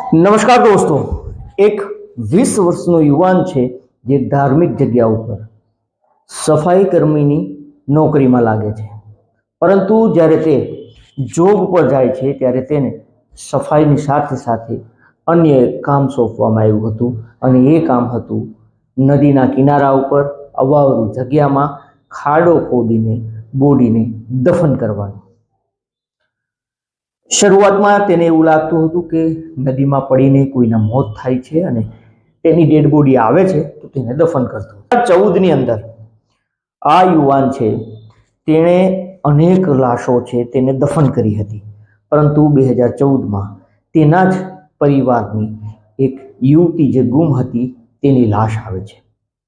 નમસ્કાર દોસ્તો, એક 20 વર્ષનો યુવાન છે જે ધાર્મિક જગ્યા ઉપર સફાઈ કર્મીની નોકરીમાં લાગે છે, પરંતુ જ્યારે તે જોબ પર જાય છે ત્યારે તેને સફાઈની સાથે સાથે અન્ય એક કામ સોંપવામાં આવ્યું હતું અને એ કામ હતું નદીના કિનારા ઉપર અવાવરૂ જગ્યામાં ખાડો ખોદીને બોડીને દફન કરવાનું। શરૂઆતમાં તેને એવું લાગતું હતું કે નદીમાં પડીને કોઈના મોત થાય છે અને તેની ડેડ બોડી આવે છે તો તેને દફન કરતો। 2014ની અંદર આ યુવાન છે તેણે અનેક લાશો છે તેને દફન કરી હતી, પરંતુ 2014માં તેના જ પરિવારની એક યુવતી જે ગુમ હતી તેની લાશ આવે છે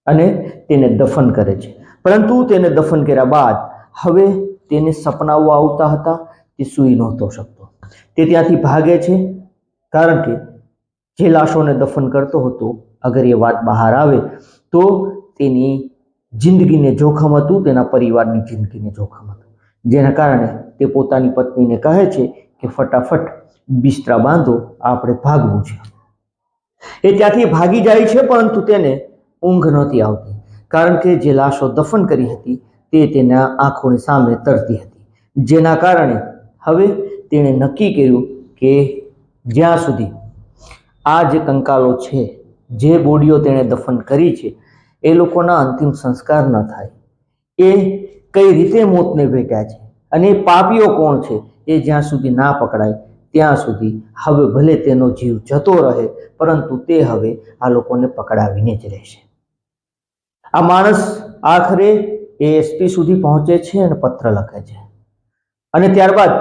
અને તેને દફન કરે છે, પરંતુ તેને દફન કર્યા બાદ હવે તેને સપનાઓ આવતા હતા, તે સૂઈ નહોતો શકતો। તે ત્યાંથી ભાગે છે, કારણ કે જે લાશોને દફન કરતો હતો અગર એ વાત બહાર આવે તો તેની જિંદગીને જોખમ હતું, તેના પરિવારની જિંદગીને જોખમ હતું, જેના કારણે તે પોતાની પત્નીને કહે છે કે ફટાફટ બિસ્તરા બાંધો, આપણે ભાગવું છે। એ ત્યાંથી ભાગી જાય છે, પરંતુ તેને ઊંઘ નહોતી આવતી, કારણ કે જે લાશો દફન કરી હતી તે તેના આંખોની સામે તરતી હતી, જેના કારણે હવે તેણે નક્કી કર્યું કે જ્યાં સુધી આ જે કંકાલો છે, જે બોડીઓ તેણે દફન કરી છે, એ લોકોના અંતિમ સંસ્કાર ન થાય, એ કઈ રીતે મોતને ભેટ્યા છે અને પાપીઓ કોણ છે એ જ્યાં સુધી ના પકડાય ત્યાં સુધી હવે ભલે તેનો જીવ જતો રહે, પરંતુ તે હવે આ લોકોને પકડાવીને જ રહેશે। આ માણસ આખરે એએસપી સુધી પહોંચે છે અને પત્ર લખે છે, અને ત્યારબાદ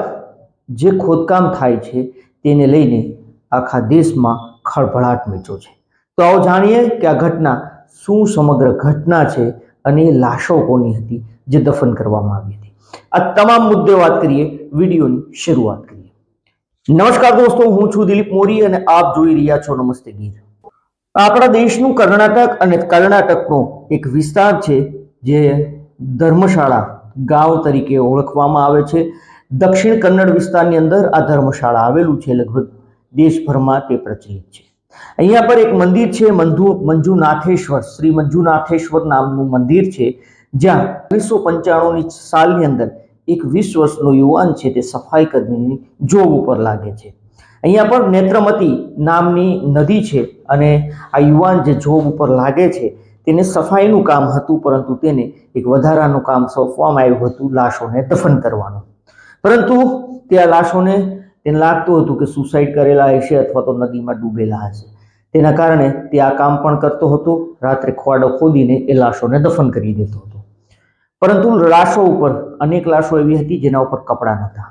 જે ખોદકામ થાય છે તેને લઈને આખા દેશમાં ખળભળાટ મચ્યો છે। તો આવો જાણીએ કે આ ઘટના શું સમગ્ર ઘટના છે અને એ લાશો કોની હતી જે દફન કરવામાં આવી હતી। આ તમામ મુદ્દે વાત કરીએ, વિડીયોની શરૂઆત કરીએ। નમસ્કાર દોસ્તો, હું છું દિલીપ મોરી અને આપ જોઈ રહ્યા છો નમસ્તે ગીર। આપણા દેશનું કર્ણાટક અને કર્ણાટકનો એક વિસ્તાર છે જે ધર્મશાળા ગાંવ તરીકે ઓળખવામાં આવે છે। દક્ષિણ કન્નડ વિસ્તારની અંદર આ ધર્મશાળા આવેલું છે, લગભગ દેશભરમાં તે પ્રચલિત છે। અહીંયા પર એક મંદિર છે, મંજુનાથેશ્વર, શ્રી મંજુનાથેશ્વર નામનું મંદિર છે, જ્યાં 1995ની સાલની અંદર એક 20 વર્ષનો યુવાન છે તે સફાઈ કર્મીની જોબ ઉપર લાગે છે। અહીંયા પર નેત્રમતી નામની નદી છે અને આ યુવાન જે જોબ ઉપર લાગે છે તેને સફાઈનું કામ હતું, પરંતુ તેને એક વધારાનું કામ સોંપવામાં આવ્યું હતું, લાશોને દફન કરવાનું। પરંતુ તે આ લાશોને તેને લાગતું હતું કે સુસાઇડ કરેલા હશે અથવા તો નદીમાં ડૂબેલા હશે, તેના કારણે તે આ કામ પણ કરતો હતો, રાત્રે ખાડો ખોદીને એ લાશોને દફન કરી દેતો હતો। પરંતુ લાશો ઉપર અનેક લાશો એવી હતી જેના ઉપર કપડાં નહોતા।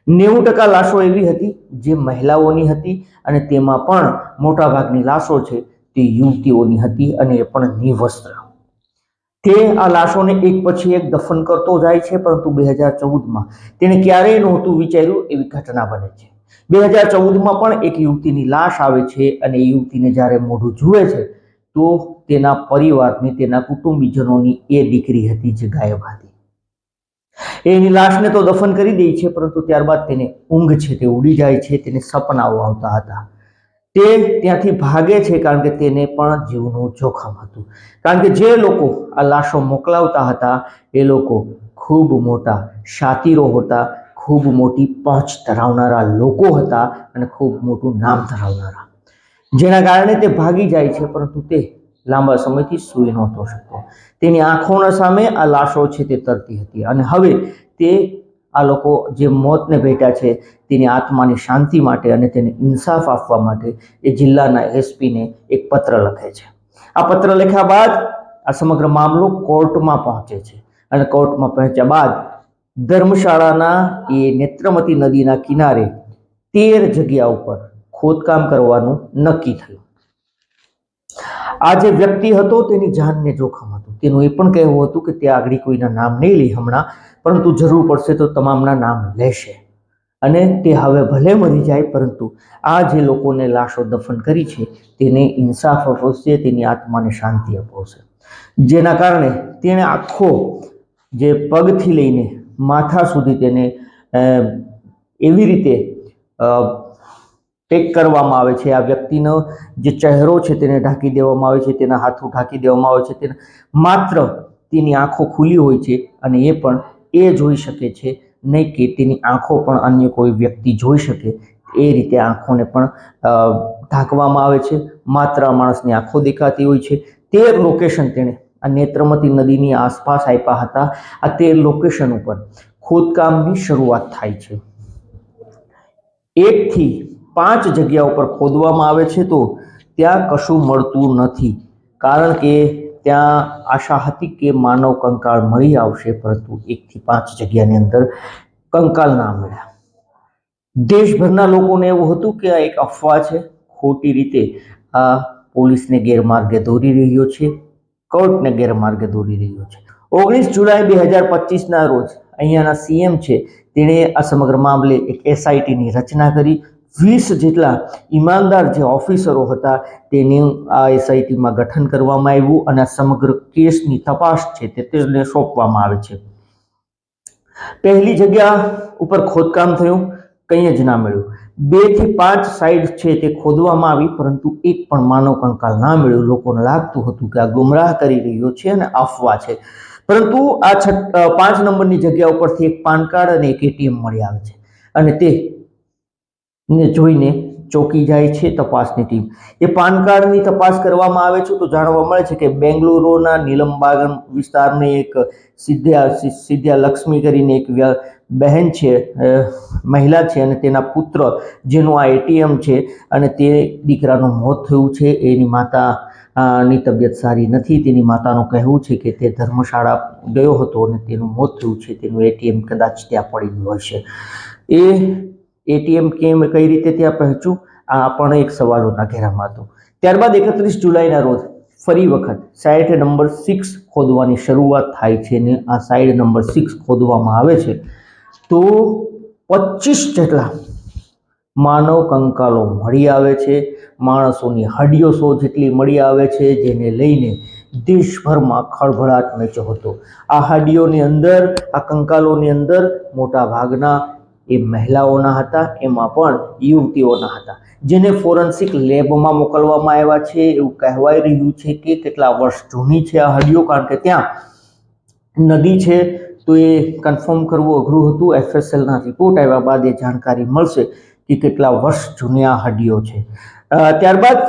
90% લાશો એવી હતી જે મહિલાઓની હતી અને તેમાં પણ મોટાભાગની લાશો છે તે યુવતીઓની હતી અને એ પણ નિવસ્ત્ર। તે આ લાશોને એક પછી એક દફન કરતો જાય છે, પરંતુ 2014માં તેણે ક્યારેય નહોતું વિચાર્યું એવી ઘટના બને છે। 2014માં પણ એક યુવતીની લાશ આવે છે અને એ યુવતીને જ્યારે મોઢું જુએ છે તો તેના પરિવારની, તેના કુટુંબીજનોની એ દીકરી હતી જે ગાયબ હતી। એની લાશને તો દફન કરી દે છે, પરંતુ ત્યારબાદ તેને ઊંઘ છે તે ઉડી જાય છે, તેને સપનાઓ આવતા હતા। તે ત્યાંથી ભાગે છે, કારણ કે તેને પણ જીવનું જોખમ હતું, કારણ કે જે લોકો આ લાશો મોકલાવતા હતા એ લોકો ખૂબ મોટા શાતિરો હતા, ખૂબ મોટી પહોંચ ધરાવનારા લોકો હતા અને ખૂબ મોટું નામ ધરાવનારા, જેના કારણે તે ભાગી જાય છે, પરંતુ તે લાંબા સમયથી સૂઈ નહોતો શકતો। તેની આંખોના સામે આ લાશો છે તે તરતી હતી અને હવે તે આ લોકો જે મોતને ભેટ્યા છે તેની આત્માની શાંતિ માટે અને તેને ઇન્સાફ આપવા માટે એ જિલ્લાના એસપીને એક પત્ર લખે છે। આ પત્ર લખ્યા બાદ આ સમગ્ર મામલો કોર્ટમાં પહોંચે છે અને કોર્ટમાં પહોંચ્યા બાદ ધર્મશાળાના એ નેત્રમતી નદીના કિનારે 13 જગ્યા ઉપર ખોદકામ કરવાનું નક્કી થયું। આ જે વ્યક્તિ હતો તેની જાનને જોખમ હતું, તેનું એ પણ કહેવું હતું કે તે આગળ કોઈના નામ નહીં લે હમણાં, પરંતુ જરૂર પડશે તો તમામના નામ લેશે અને તે હવે ભલે મરી જાય, પરંતુ આ જે લોકોને લાશો દફન કરી છે તેને ઇન્સાફ અપાવશે, તેની આત્માને શાંતિ અપાવશે, જેના કારણે તેણે આખો જે પગથી લઈને માથા સુધી તેને એવી રીતે પેક કરવામાં આવે છે। આ વ્યક્તિનો જે ચહેરો છે તેને ઢાંકી દેવામાં આવે છે, તેના હાથો ઢાંકી દેવામાં આવે છે, તેને માત્ર તેની આંખો ખુલ્લી હોય છે અને એ પણ એ જોઈ શકે છે, નહીં કે તેની આંખો પણ અન્ય કોઈ વ્યક્તિ જોઈ શકે। એ રીતે આંખોને પણ ઢાંકવામાં આવે છે, માત્ર માણસની આંખો દેખાતી હોય છે। 13 લોકેશન તેણે આ નેત્રમતી નદીની આસપાસ આપ્યા હતા। આ 13 લોકેશન ઉપર ખોદકામની શરૂઆત થાય છે। 1 થી 5 જગ્યા ઉપર ખોદવામાં આવે છે તો ત્યાં કશું મળતું નથી, કારણ કે ત્યાં આશા હતી કે માનવ કંકાળ મળી આવશે, પરંતુ 1 થી 5 જગ્યાની અંદર કંકાલ ના મળ્યા। દેશભરના લોકોને એવું હતું કે આ એક અફવા છે, ખોટી રીતે આ પોલીસને ગેરમાર્ગે દોરી રહ્યો છે, કોર્ટને ગેરમાર્ગે દોરી રહ્યો છે। 19 જુલાઈ 2025ના રોજ અહીંયાના સીએમ છે તેણે આ સમગ્ર મામલે એક એસઆઈટીની રચના કરી। 20 જેટલા ઈમાનદાર જે ઓફિસરો હતા તેનું આ એસઆઈટીમાં ગઠન કરવામાં આવ્યું અને સમગ્ર કેસની તપાસ છે તેને સોંપવામાં આવે છે। પહેલી જગ્યા ઉપર ખોદકામ થયું, કંઈ જ ના મળ્યું। 2 થી 5 સાઈડ છે તે ખોદવામાં આવી, પરંતુ એક પણ માનવ કંકાલ ના મળ્યું। લોકોને લાગતું હતું કે આ ગુમરાહ કરી રહ્યો છે અને અફવા છે, પરંતુ આ 5 નંબરની જગ્યા ઉપરથી એક પાન કાર્ડ અને એક એટીએમ મળી આવે છે અને તે જોઈને ચોંકી જાય છે તપાસની ટીમ। એ પાન કાર્ડની તપાસ કરવામાં આવે છે તો જાણવા મળે છે કે બેંગલુરુના નીલમબાગન વિસ્તારની એક સિદ્ધ્યા લક્ષ્મી કરીને એક બહેન છે, મહિલા છે, અને તેના પુત્ર જેનું આ એટીએમ છે અને તે દીકરાનું મોત થયું છે। એની માતાની તબિયત સારી નથી। તેની માતાનું કહેવું છે કે તે ધર્મશાળા ગયો હતો અને તેનું મોત થયું છે, તેનું એટીએમ કદાચ ત્યાં પડી ગયું હશે। એ એટીએમ કઈ રીતે ત્યાં પહોંચ્યું, આ પણ એક સવાલોના ઘેરામાં હતું। ત્યારબાદ 31 જુલાઈના રોજ ફરી વખત સાઇટ નંબર 6 ખોદવાની શરૂઆત થાય છે અને આ સાઇટ નંબર 6 ખોદવામાં આવે છે તો 25 જેટલા માનવ કંકાલો મળી આવે છે। માણસોની હડીઓ 100 જેટલી મળી આવે છે, જેને લઈને દેશભરમાં ખળભળાટ મચ્યો હતો। આ હડીઓની અંદર, આ કંકાલોની અંદર મોટા ભાગના એ મહિલાઓના હતા, એમાં પણ યુવતીઓના હતા, જેને ફોરેન્સિક લેબમાં મોકલવામાં આવ્યા છે। એવું કહેવાય રહ્યું છે કે કેટલા વર્ષ જૂની છે આ હડીઓ, કારણ કે ત્યાં નદી છે તો એ કન્ફર્મ કરવું અઘરું હતું। એફએસએલના રિપોર્ટ આવ્યા બાદ એ જાણકારી મળશે કે કેટલા વર્ષ જૂની આ હડીઓ છે। ત્યારબાદ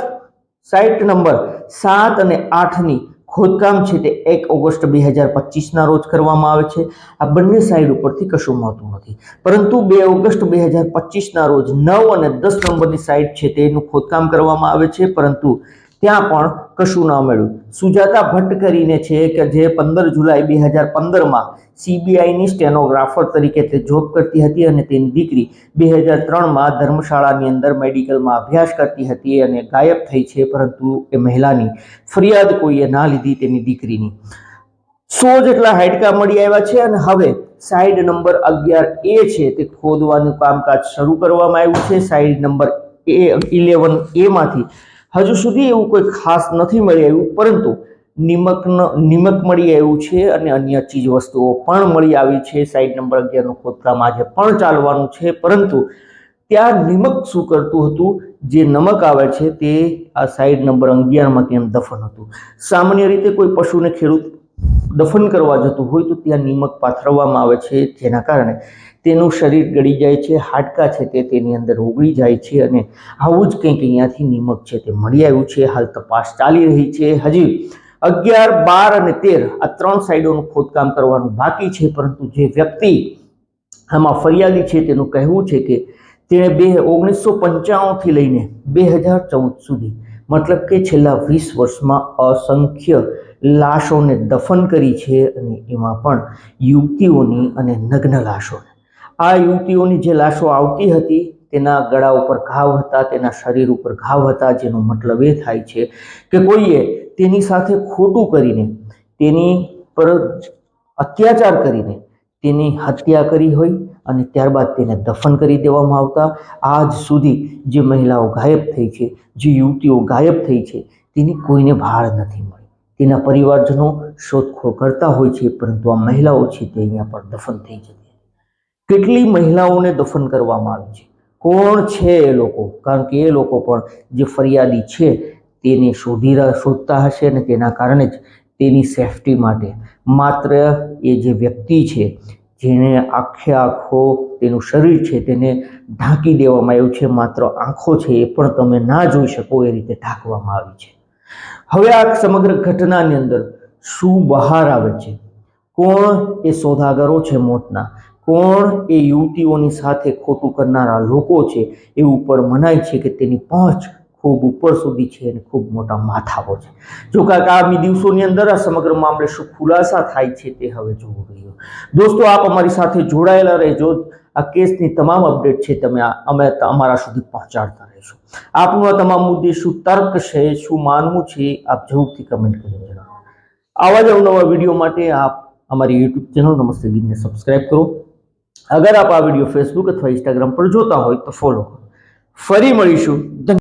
સાઇટ નંબર 7 અને 8ની ખોદકામ છે તે 1 ઓગસ્ટ 2025ના રોજ કરવામાં આવે છે। આ બંને સાઇડ ઉપરથી કશું મળતું નથી, પરંતુ 2 ઓગસ્ટ 2025ના રોજ 9 અને 10 નંબરની સાઇટ છે તેનું ખોદકામ કરવામાં આવે છે, પરંતુ ત્યાં પણ કશું ન મળ્યું। સુજાતા ભટ્ટ કરીને છે કે જે 15 જુલાઈ 2015માં સીબીઆઈની સ્ટેનોગ્રાફર તરીકે તે જોબ કરતી હતી અને તેની દીકરી 2003માં ધર્મશાળાની અંદર મેડિકલમાં અભ્યાસ કરતી હતી અને ગાયબ થઈ છે, પરંતુ એ મહિલાની ફરિયાદ કોઈએ ના લીધી તેની દીકરીની। 100 જેટલા હાડકા મળી આવ્યા છે અને હવે સાઇડ નંબર 11A છે તે ખોદવાનું કામકાજ શરૂ કરવામાં આવ્યું છે। સાઇડ નંબર 11A માંથી હજુ સુધી એવું કોઈ ખાસ નથી મળી આવ્યું, પરંતુ નિમક મળી આવ્યું છે અને અન્ય ચીજ વસ્તુઓ પણ મળી આવી છે। સાઇડ નંબર 11નું ખોદકામ આજે પણ ચાલવાનું છે, પરંતુ ત્યાં નિમક શું કરતું હતું, જે નમક આવે છે તે આ સાઇડ નંબર 11માં ત્યાં દફન હતું। સામાન્ય રીતે કોઈ પશુને ખેડૂત દફન કરવા જતું હોય તો ત્યાં નિમક પાથરવામાં આવે છે, જેના કારણે તેનું શરીર ગળી જાય છે, હાડકા છે તે તેની અંદર ઓગળી જાય છે અને આવું જ કંઈક અહીંયાથી નિમક છે તે મળી આવ્યું છે। હાલ તપાસ ચાલી રહી છે। હજી 11, 12 અને 13 આ 3 સાઇડોનું ખોદકામ કરવાનું બાકી છે, પરંતુ જે વ્યક્તિ આમાં ફરિયાદી છે તેનું કહેવું છે કે તેણે 1995થી લઈને 2014 સુધી, મતલબ કે છેલ્લા 20 વર્ષમાં અસંખ્ય લાશોને દફન કરી છે અને એમાં પણ યુવતીઓની અને નગ્ન લાશોને। આ યુવતીઓની જે લાશો આવતી હતી તેના ગળા ઉપર ઘાવ હતા, તેના શરીર ઉપર ઘાવ હતા, જેનો મતલબ એ થાય છે કે કોઈએ તેની સાથે ખોટું કરીને, તેની પર અત્યાચાર કરીને તેની હત્યા કરી હોય અને ત્યારબાદ તેને દફન કરી દેવામાં આવતા। આજ સુધી જે મહિલાઓ ગાયબ થઈ છે, જે યુવતીઓ ગાયબ થઈ છે, તેની કોઈને ભાળ નથી મળી। તેના પરિવારજનો શોધખોળ કરતા હોય છે, પરંતુ આ મહિલાઓ છે તે અહીંયા પર દફન થઈ જતી। કેટલી મહિલાઓને દફન કરવામાં આવી છે, કોણ છે એ લોકો, કારણ કે એ લોકો પણ જે ફરિયાદી છે તેને શોધતા હશે અને તેના કારણે જ તેની સેફટી માટે માત્ર એ જે વ્યક્તિ છે જેને આખો તેનું શરીર છે તેને ઢાંકી દેવામાં આવ્યું છે, માત્ર આંખો છે એ પણ તમે ના જોઈ શકો એ રીતે ઢાંકવામાં આવી છે. હવે આ સમગ્ર ઘટનાની અંદર શું બહાર આવે છે? કોણ એ સોદાગરો છે મોતના, કોણ એ યુવતીઓની સાથે ખોટું કરનારા લોકો છે, એવું પણ મનાય છે કે તેની પહોંચ ખૂબ ઉપર સુધી છે અને ખૂબ મોટા માથાઓ છે. જો કે આગામી દિવસોની અંદર આ સમગ્ર મામલે શું ખુલાસા થાય છે તે હવે જોવું રહ્યું. દોસ્તો, આપ અમારી સાથે જોડાયેલા રહેજો. આ કેસની તમામ અપડેટ છે અમે અમારા સુધી પહોંચાડતા રહીશું. આપનું આ તમામ મુદ્દે શું તર્ક છે, શું માનવું છે, આપ જરૂરથી કમેન્ટ કરીને જણાવો. આવા જ અવનવા વિડીયો માટે આપ हमारी यूट्यूब चैनल नमस्ते गीत ने सब्सक्राइब करो. अगर आप आ वीडियो फेसबुक अथवा इंस्टाग्राम पर जोता हो तो फॉलो करो. फरी મળીશું.